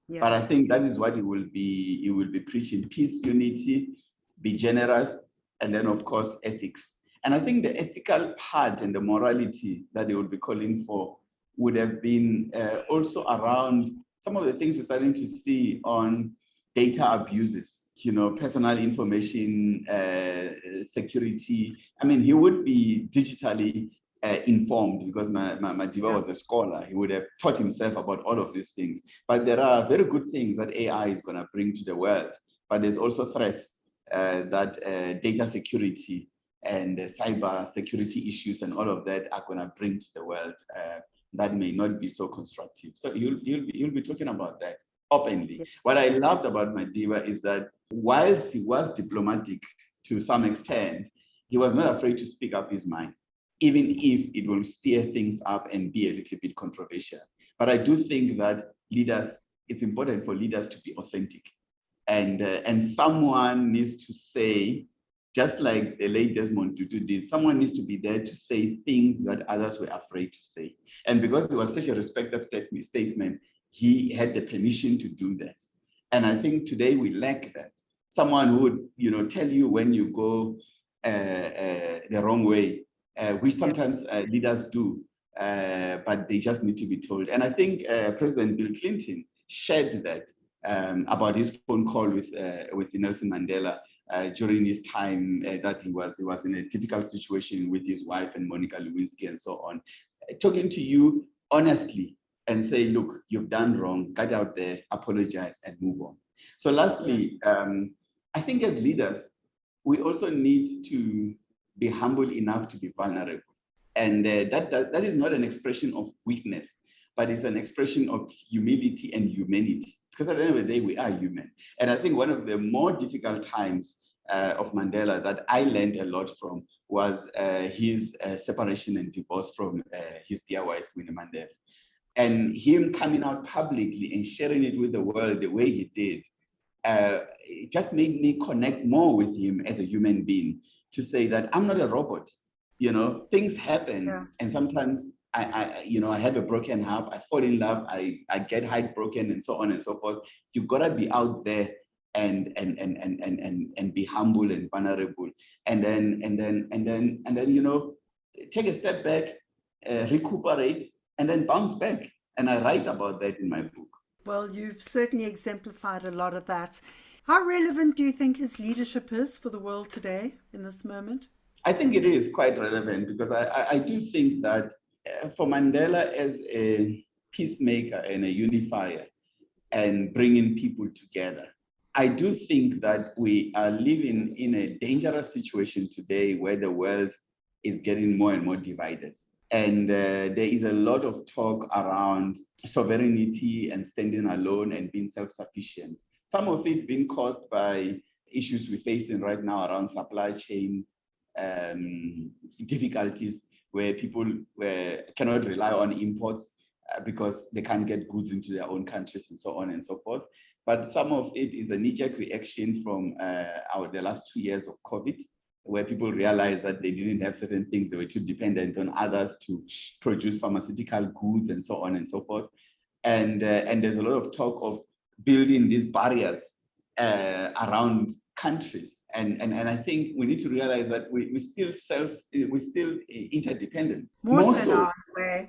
Yeah. But I think that is what he will be preaching: peace, unity, be generous, and then of course ethics. And I think the ethical part and the morality that he would be calling for would have been also around some of the things we're starting to see on data abuses, personal information security. I mean, he would be digitally informed, because Madiba was a scholar. He would have taught himself about all of these things. But there are very good things that AI is going to bring to the world. But there's also threats that data security and cyber security issues and all of that are going to bring to the world that may not be so constructive. So you'll be talking about that openly. Yeah. What I loved about Madiba is that whilst he was diplomatic to some extent, he was not afraid to speak up his mind, even if it will stir things up and be a little bit controversial. But I do think that it's important for leaders to be authentic. And someone needs to say, just like the late Desmond Tutu did, someone needs to be there to say things that others were afraid to say. And because he was such a respected statesman, he had the permission to do that. And I think today we lack that. Someone who would, tell you when you go the wrong way, which sometimes leaders do, but they just need to be told. And I think President Bill Clinton shared that about his phone call with Nelson Mandela during his time that he was in a difficult situation with his wife and Monica Lewinsky and so on, talking to you honestly and say, look, you've done wrong, get out there, apologize, and move on. So lastly, I think as leaders, we also need to be humble enough to be vulnerable. And that is not an expression of weakness, but it's an expression of humility and humanity. Because at the end of the day, we are human. And I think one of the more difficult times of Mandela that I learned a lot from was his separation and divorce from his dear wife, Winnie Mandela. And him coming out publicly and sharing it with the world the way he did, it just made me connect more with him as a human being, to say that I'm not a robot. Things happen, and sometimes I have a broken heart, I fall in love, I get heartbroken, and so on and so forth. You've got to be out there and be humble and vulnerable, and then take a step back, recuperate, and then bounce back. And I write about that in my book. Well, you've certainly exemplified a lot of that. How relevant do you think his leadership is for the world today in this moment? I think it is quite relevant, because I do think that for Mandela as a peacemaker and a unifier and bringing people together, I do think that we are living in a dangerous situation today where the world is getting more and more divided. And there is a lot of talk around sovereignty and standing alone and being self-sufficient. Some of it being caused by issues we're facing right now around supply chain difficulties, where people cannot rely on imports because they can't get goods into their own countries and so on and so forth. But some of it is a knee-jerk reaction from the last 2 years of COVID, where people realized that they didn't have certain things, they were too dependent on others to produce pharmaceutical goods and so on and so forth. And there's a lot of talk of building these barriers around countries. And I think we need to realize that we're still interdependent. More so now,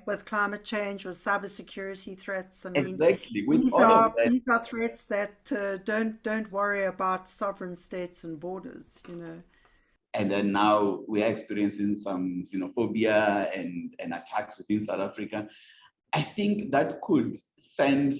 with climate change, with cybersecurity threats. I mean, Exactly. With these all of are that. these are threats that don't worry about sovereign states and borders, you know. And then now we are experiencing some xenophobia and attacks within South Africa. I think that could send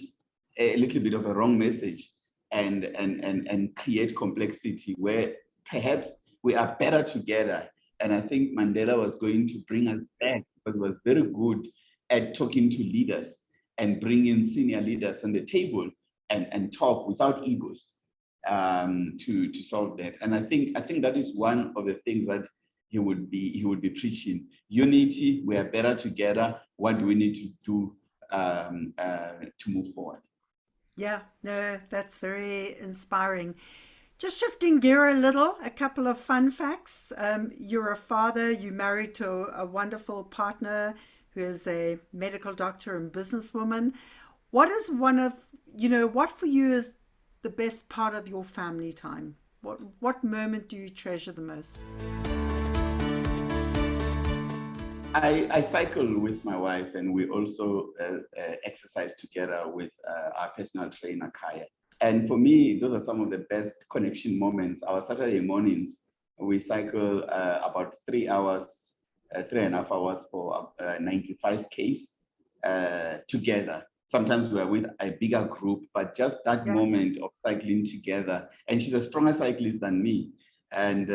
a little bit of a wrong message and create complexity where perhaps we are better together. And I think Mandela was going to bring us back, because he was very good at talking to leaders and bringing senior leaders on the table and talk without egos to solve that. And I think that is one of the things that he would be preaching. Unity, we are better together. What do we need to do to move forward? Yeah, no, that's very inspiring. Just shifting gear a little, a couple of fun facts. You're a father, you married to a wonderful partner who is a medical doctor and businesswoman. What is what for you is the best part of your family time? What moment do you treasure the most? I cycle with my wife, and we also exercise together with our personal trainer, Kaya. And for me, those are some of the best connection moments. Our Saturday mornings, we cycle about 3 hours, 3.5 hours for 95 Ks together. Sometimes we are with a bigger group, but just that moment of cycling together. And she's a stronger cyclist than me. And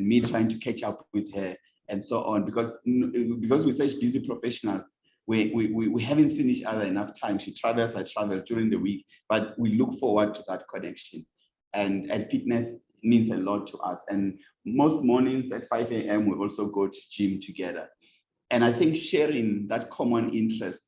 me trying to catch up with her and so on, because we're such busy professionals, we haven't seen each other enough time. She travels, I travel during the week, but we look forward to that connection. And fitness means a lot to us. And most mornings at 5 a.m. we also go to gym together. And I think sharing that common interest,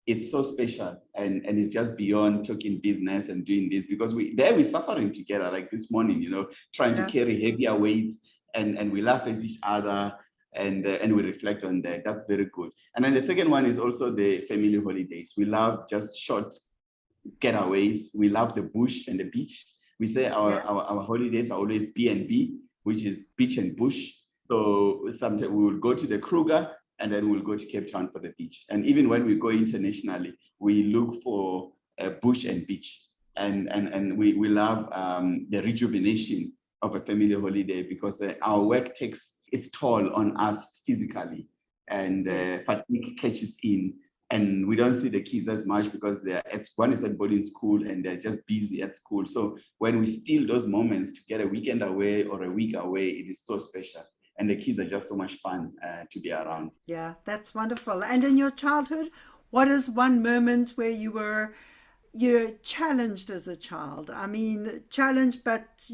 it's so special, and it's just beyond talking business and doing this, because we're suffering together, like this morning, trying to carry heavier weights, and we laugh at each other, and we reflect on that. That's very good. And then the second one is also the family holidays. We love just short getaways. We love the bush and the beach. We say our holidays are always B&B, which is beach and bush. So sometimes we will go to the Kruger, and then we'll go to Cape Town for the beach. And even when we go internationally, we look for bush and beach. And we love the rejuvenation of a family holiday, because our work takes its toll on us physically, and fatigue catches in. And we don't see the kids as much because one is at boarding school and they're just busy at school. So when we steal those moments to get a weekend away or a week away, it is so special. And the kids are just so much fun to be around. Yeah, that's wonderful. And in your childhood, what is one moment where you were, challenged as a child? I mean, challenged, but,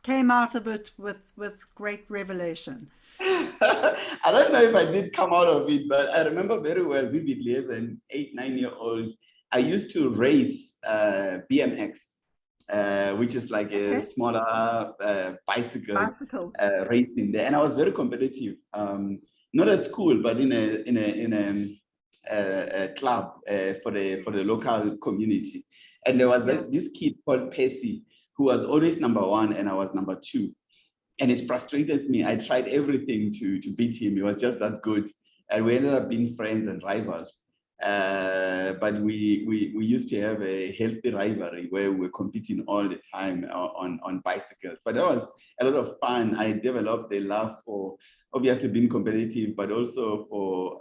came out of it with great revelation. I don't know if I did come out of it, but I remember very well, vividly, as an 8-9-year-old, I used to race BMX. Which is like a smaller bicycle racing there, and I was very competitive. Not at school, but in a club for the local community. And there was this kid called Percy, who was always number 1, and I was number 2. And it frustrated me. I tried everything to beat him. He was just that good, and we ended up being friends and rivals. But we used to have a healthy rivalry where we were competing all the time on bicycles. But that was a lot of fun. I developed a love for obviously being competitive, but also for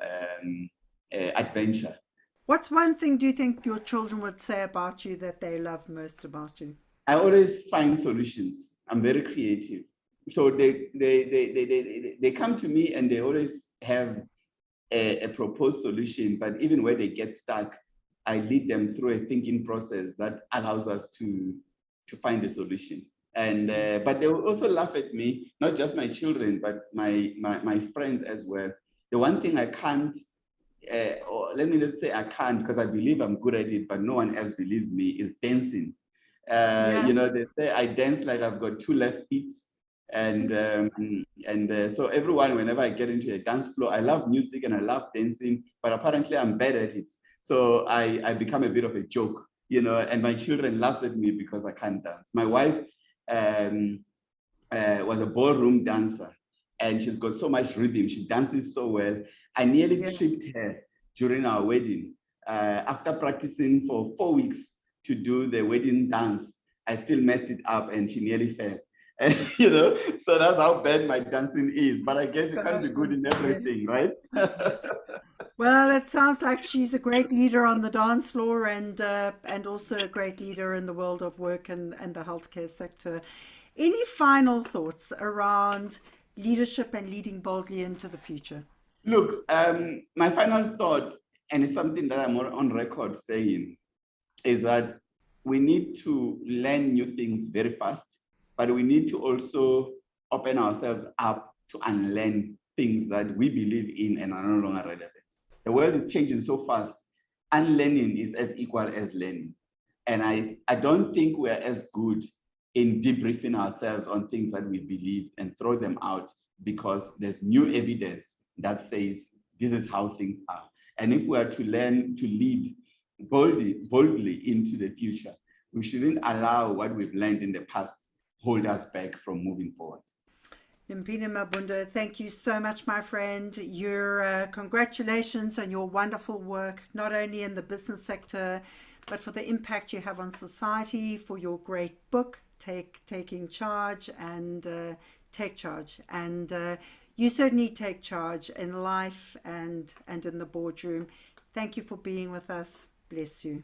adventure. What's one thing do you think your children would say about you that they love most about you? I always find solutions. I'm very creative. So they come to me and they always have a proposed solution, but even where they get stuck, I lead them through a thinking process that allows us to find a solution. And but they will also laugh at me, not just my children, but my friends as well. The one thing I can't, or let me just say I can't, because I believe I'm good at it, but no one else believes me, is dancing. They say I dance like I've got 2 left feet. And so everyone, whenever I get into a dance floor, I love music and I love dancing, but apparently I'm bad at it. So I become a bit of a joke, and my children laugh at me because I can't dance. My wife was a ballroom dancer, and she's got so much rhythm. She dances so well. I nearly tripped her during our wedding. After practicing for 4 weeks to do the wedding dance, I still messed it up and she nearly fell. So that's how bad my dancing is. But I guess you can't be good in everything, right? Well, it sounds like she's a great leader on the dance floor and also a great leader in the world of work and the healthcare sector. Any final thoughts around leadership and leading boldly into the future? Look, my final thought, and it's something that I'm on record saying, is that we need to learn new things very fast, but we need to also open ourselves up to unlearn things that we believe in and are no longer relevant. The world is changing so fast. Unlearning is as equal as learning. And I don't think we're as good in debriefing ourselves on things that we believe and throw them out because there's new evidence that says this is how things are. And if we are to learn to lead boldly into the future, we shouldn't allow what we've learned in the past hold us back from moving forward. Nyimpini Mabunda, thank you so much, my friend. Your congratulations on your wonderful work, not only in the business sector, but for the impact you have on society, for your great book, Taking Charge and Take Charge. And you certainly take charge in life and in the boardroom. Thank you for being with us. Bless you.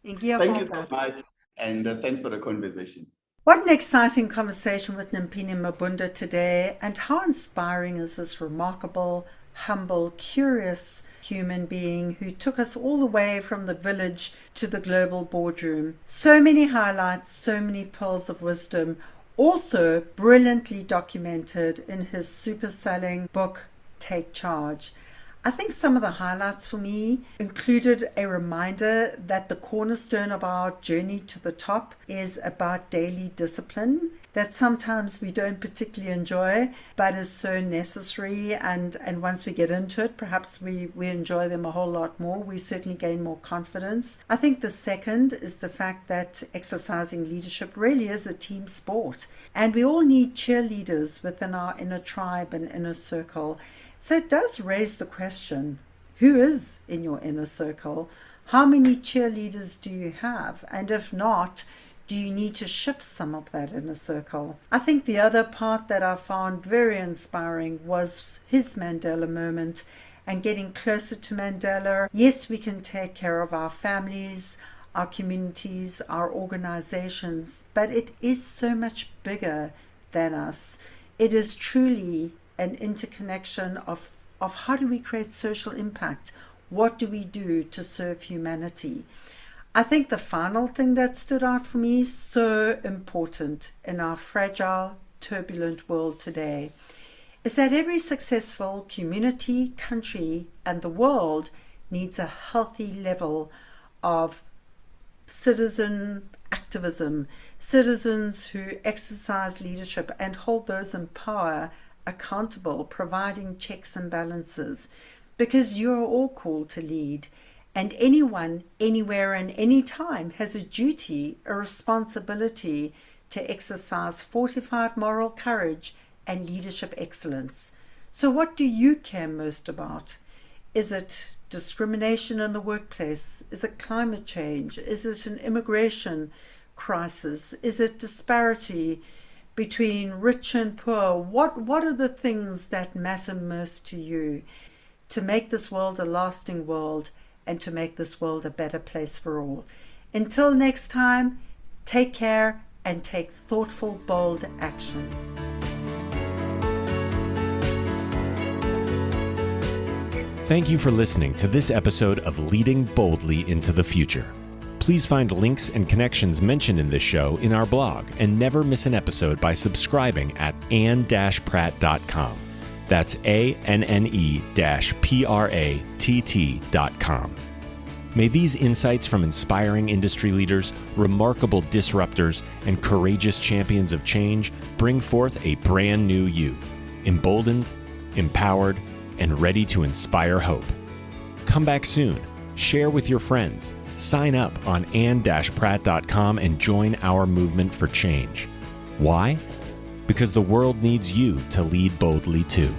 Thank you so much. And thanks for the conversation. What an exciting conversation with Nyimpini Mabunda today, and how inspiring is this remarkable, humble, curious human being who took us all the way from the village to the global boardroom. So many highlights, so many pearls of wisdom, also brilliantly documented in his super-selling book, Take Charge. I think some of the highlights for me included a reminder that the cornerstone of our journey to the top is about daily discipline that sometimes we don't particularly enjoy, but is so necessary. And once we get into it, perhaps we enjoy them a whole lot more. We certainly gain more confidence. I think the second is the fact that exercising leadership really is a team sport. And we all need cheerleaders within our inner tribe and inner circle. So it does raise the question, who is in your inner circle? How many cheerleaders do you have? And if not, do you need to shift some of that inner circle? I think the other part that I found very inspiring was his Mandela moment and getting closer to Mandela. Yes, we can take care of our families, our communities, our organizations, but it is so much bigger than us. It is truly an interconnection of how do we create social impact? What do we do to serve humanity? I think the final thing that stood out for me, so important in our fragile, turbulent world today, is that every successful community, country, and the world needs a healthy level of citizen activism, citizens who exercise leadership and hold those in power accountable, providing checks and balances, because you're all called to lead, and anyone, anywhere, and any time has a duty, a responsibility to exercise fortified moral courage and leadership excellence. So what do you care most about? Is it discrimination in the workplace? Is it climate change? Is it an immigration crisis? Is it disparity between rich and poor? What are the things that matter most to you to make this world a lasting world and to make this world a better place for all? Until next time, take care and take thoughtful, bold action. Thank you for listening to this episode of Leading Boldly into the Future. Please find links and connections mentioned in this show in our blog and never miss an episode by subscribing at anne-pratt.com. That's ANNE-PRATT.com. May these insights from inspiring industry leaders, remarkable disruptors, and courageous champions of change bring forth a brand new you, emboldened, empowered, and ready to inspire hope. Come back soon Share with your friends. Sign up on anne-pratt.com and join our movement for change. Why? Because the world needs you to lead boldly too.